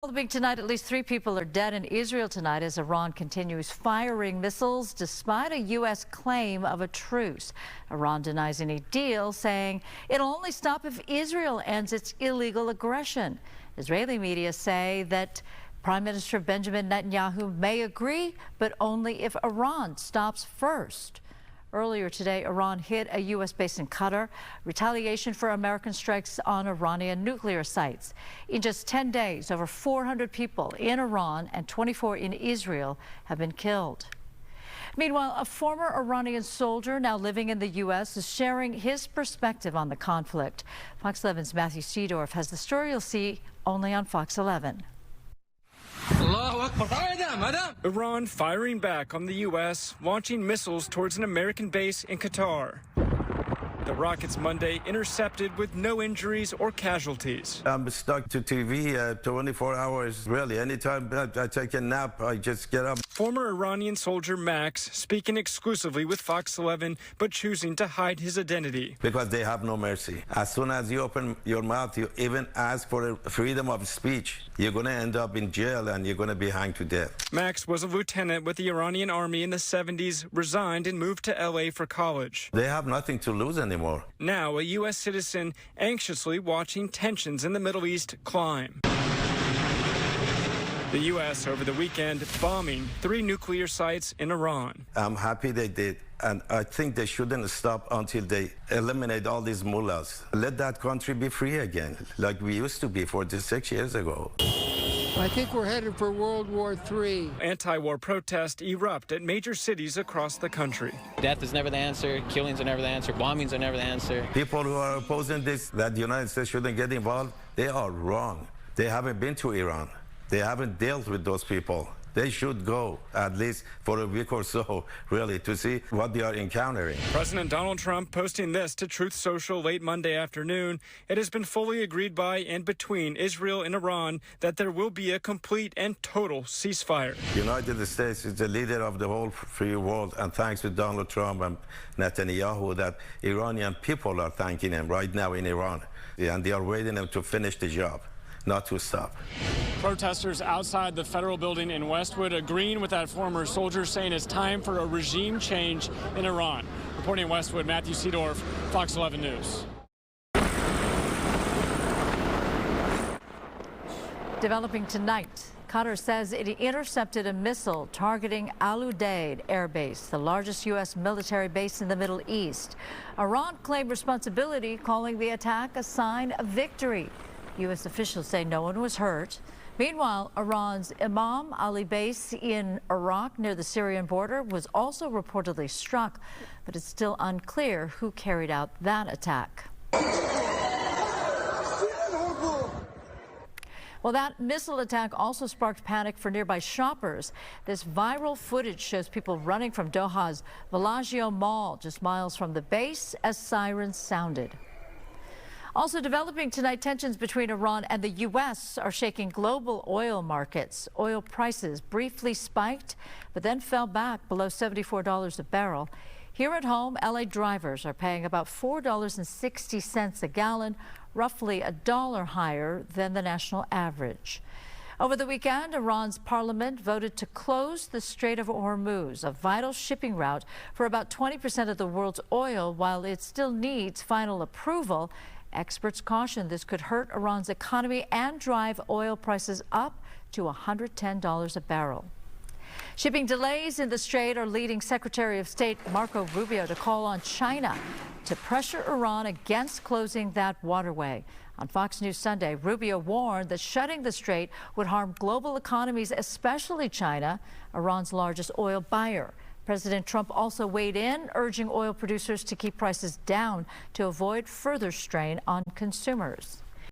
Developing tonight, at least 3 people are dead in Israel tonight as Iran continues firing missiles despite a U.S. claim of a truce. Iran denies any deal, saying it'll only stop if Israel ends its illegal aggression. Israeli media say that Prime Minister Benjamin Netanyahu may agree, but only if Iran stops first. Earlier today, Iran hit a U.S. base in Qatar, retaliation for American strikes on Iranian nuclear sites. In just 10 days, over 400 people in Iran and 24 in Israel have been killed. Meanwhile, a former Iranian soldier now living in the U.S. is sharing his perspective on the conflict. Fox 11's Matthew Seedorf has the story you'll see only on Fox 11. Iran firing back on the U.S., launching missiles towards an American base in Qatar. The rockets Monday intercepted with no injuries or casualties. I'm stuck to TV 24 hours, really. Anytime I take a nap, I just get up. Former Iranian soldier Max speaking exclusively with Fox 11, but choosing to hide his identity. Because they have no mercy. As soon as you open your mouth, you even ask for freedom of speech, you're going to end up in jail and you're going to be hanged to death. Max was a lieutenant with the Iranian army in the 70s, resigned and moved to L.A. for college. They have nothing to lose anymore. Now a U.S. citizen anxiously watching tensions in the Middle East climb. The U.S. over the weekend bombing 3 nuclear sites in Iran. I'm happy they did, and I think they shouldn't stop until they eliminate all these mullahs. Let that country be free again, like we used to be 46 years ago. I think we're headed for World War III. Anti-war protests erupt at major cities across the country. Death is never the answer. Killings are never the answer. Bombings are never the answer. People who are opposing this, that the United States shouldn't get involved, they are wrong. They haven't been to Iran. They haven't dealt with those people. They should go, at least for a week or so, really, to see what they are encountering. President Donald Trump posting this to Truth Social late Monday afternoon. It has been fully agreed by and between Israel and Iran that there will be a complete and total ceasefire. The United States is the leader of the whole free world, and thanks to Donald Trump and Netanyahu, that Iranian people are thanking him right now in Iran. And they are waiting him to finish the job, not to stop. Protesters outside the federal building in Westwood agreeing with that former soldier, saying it's time for a regime change in Iran. Reporting in Westwood, Matthew Seedorf, Fox 11 News. Developing tonight, Qatar says it intercepted a missile targeting Al Udeid Air Base, the largest U.S. military base in the Middle East. Iran claimed responsibility, calling the attack a sign of victory. U.S. officials say no one was hurt. Meanwhile, Iran's Imam Ali base in Iraq near the Syrian border was also reportedly struck, but it's still unclear who carried out that attack. Well, that missile attack also sparked panic for nearby shoppers. This viral footage shows people running from Doha's Bellagio Mall, just miles from the base, as sirens sounded. Also developing tonight, tensions between Iran and the U.S. are shaking global oil markets. Oil prices briefly spiked, but then fell back below $74 a barrel. Here at home, L.A. drivers are paying about $4.60 a gallon, roughly $1 higher than the national average. Over the weekend, Iran's parliament voted to close the Strait of Hormuz, a vital shipping route for about 20% of the world's oil, while it still needs final approval. Experts caution this could hurt Iran's economy and drive oil prices up to $110 a barrel. Shipping delays in the strait are leading Secretary of State Marco Rubio to call on China to pressure Iran against closing that waterway. On Fox News Sunday, Rubio warned that shutting the strait would harm global economies, especially China, Iran's largest oil buyer. President Trump also weighed in, urging oil producers to keep prices down to avoid further strain on consumers.